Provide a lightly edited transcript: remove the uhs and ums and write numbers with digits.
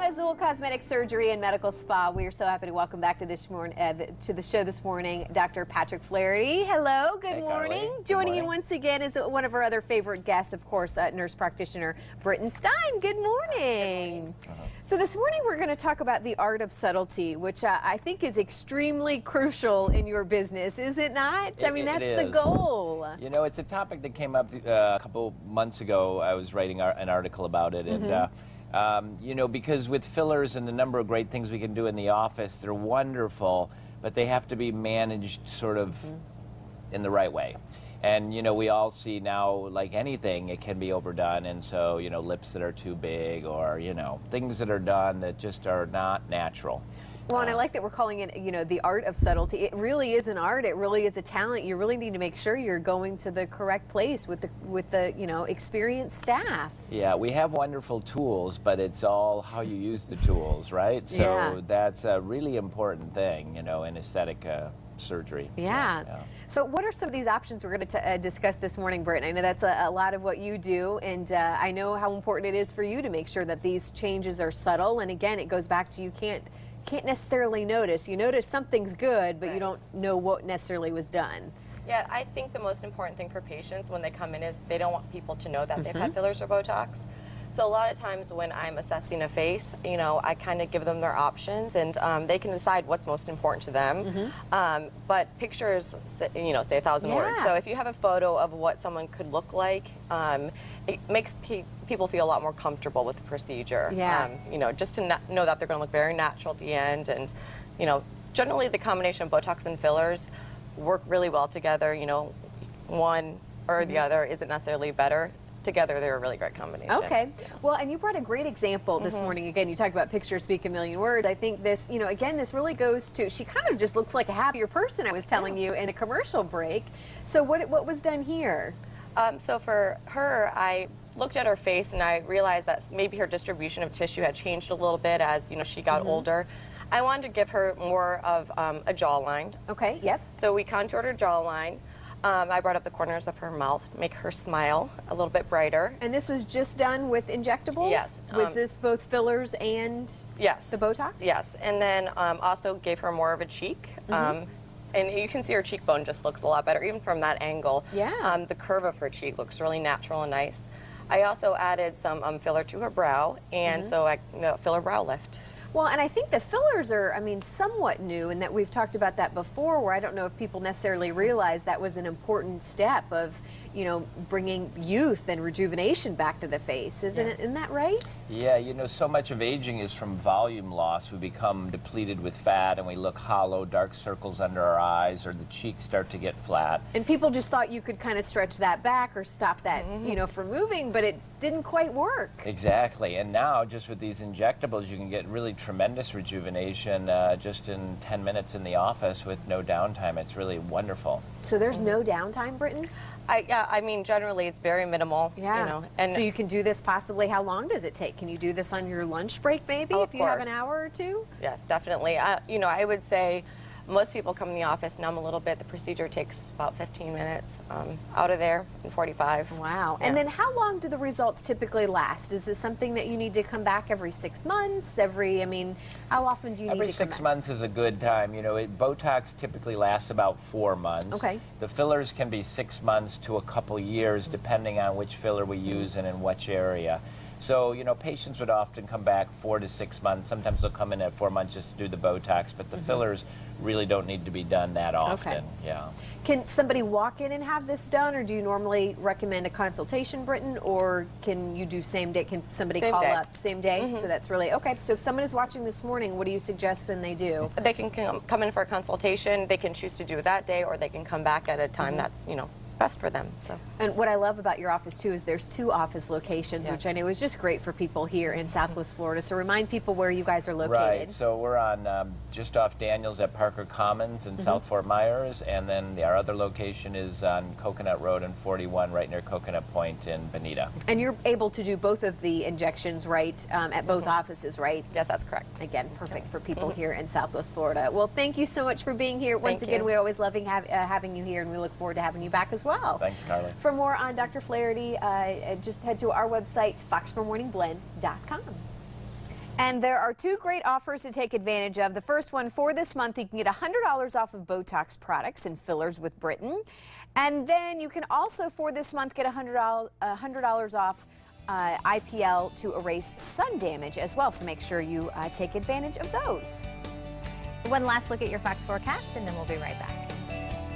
From Azul Cosmetic Surgery and Medical Spa, we are so happy to welcome back to this morning to the show this morning, Dr. Patrick Flaherty. Hello, good morning. Carly. Joining you once again is one of our other favorite guests, of course, nurse practitioner Britton Stein. Good morning. So this morning we're going to talk about the art of subtlety, which I think is extremely crucial in your business, is it not? I mean, that's the goal. You know, it's a topic that came up a couple months ago. I was writing an article about it, and you know, because with fillers and the number of great things we can do in the office, they're wonderful, but they have to be managed sort of in the right way. And, you know, we all see now, like anything, it can be overdone. And so, you know, lips that are too big or, you know, things that are done that just are not natural. Well, and I like that we're calling it, you know, the art of subtlety. It really is an art. It really is a talent. You really need to make sure you're going to the correct place with the you know, experienced staff. Yeah, we have wonderful tools, but it's all how you use the tools, right? So that's a really important thing, you know, in aesthetic surgery. Yeah. So what are some of these options we're going to discuss this morning, Britton? I know that's a lot of what you do, and I know how important it is for you to make sure that these changes are subtle. And again, it goes back to you can't necessarily notice. You notice something's good, but you don't know what necessarily was done. Yeah, I think the most important thing for patients when they come in is they don't want people to know that they've had fillers or Botox. So a lot of times when I'm assessing a face, you know, I kind of give them their options, and they can decide what's most important to them. But pictures, you know, say 1,000 words. So if you have a photo of what someone could look like, it makes people feel a lot more comfortable with the procedure. You know, just to know that they're going to look very natural at the end. And, you know, generally the combination of Botox and fillers work really well together. You know, one or the other isn't necessarily better. Together, they're a really great combination. Okay. Well, and you brought a great example this morning. Again, you talk about pictures speak a million words. I think this, you know, again, this really goes to, she kind of just looks like a happier person, I was telling you in a commercial break. So what was done here? So for her, I looked at her face and I realized that maybe her distribution of tissue had changed a little bit as, you know, she got older. I wanted to give her more of a jawline. Okay, yep. So we contoured her jawline. I brought up the corners of her mouth, make her smile a little bit brighter. And this was just done with injectables? Yes. Was this both fillers and the Botox? Yes, and then also gave her more of a cheek. And you can see her cheekbone just looks a lot better, even from that angle. Yeah. The curve of her cheek looks really natural and nice. I also added some filler to her brow, and so I filler brow lift. Well, and I think the fillers are, I mean, somewhat new, and that we've talked about that before, where I don't know if people necessarily realize that was an important step of, you know, bringing youth and rejuvenation back to the face. Isn't that right? Yeah, you know, so much of aging is from volume loss. We become depleted with fat and we look hollow, dark circles under our eyes, or the cheeks start to get flat. And people just thought you could kind of stretch that back or stop that, you know, from moving, but it didn't quite work. Exactly. And now, just with these injectables, you can get really tremendous rejuvenation just in 10 minutes in the office with no downtime. It's really wonderful. So there's no downtime, Britton? Yeah, I mean, generally it's very minimal. Yeah. You know, and so you can do this possibly, how long does it take? Can you do this on your lunch break maybe if you have an hour or two? Yes, definitely. You know, I would say most people come in the office numb a little bit. The procedure takes about 15 minutes. Out of there in 45. Wow. Yeah. And then how long do the results typically last? Is this something that you need to come back every 6 months? I mean, how often do you need to come back? Every 6 months is a good time. You know, Botox typically lasts about 4 months. Okay. The fillers can be 6 months to a couple years, depending on which filler we use and in which area. So, you know, patients would often come back 4 to 6 months. Sometimes they'll come in at 4 months just to do the Botox, but the fillers really don't need to be done that often. Okay. Yeah. Can somebody walk in and have this done, or do you normally recommend a consultation, Britton, or can you do same day? Can somebody call up same day? So that's really, okay. So if someone is watching this morning, what do you suggest then they do? They can come in for a consultation. They can choose to do it that day, or they can come back at a time that's, you know, best for them. So. And what I love about your office too is there's 2 office locations, which I know is just great for people here in Southwest Florida. So remind people where you guys are located. Right, so we're on just off Daniels at Parker Commons in South Fort Myers, and then our other location is on Coconut Road and 41 right near Coconut Point in Bonita. And you're able to do both of the injections, right, at both offices, right? Yes, that's correct. Again, perfect for people here in Southwest Florida. Well, thank you so much for being here. Once again, you. we're always loving having you here, and we look forward to having you back as well. Thanks, Carly. For more on Dr. Flaherty, just head to our website, foxformorningblend.com. And there are two great offers to take advantage of. The first one, for this month, you can get $100 off of Botox products and fillers with Britain. And then you can also, for this month, get $100 off IPL to erase sun damage as well. So make sure you take advantage of those. One last look at your Fox forecast, and then we'll be right back.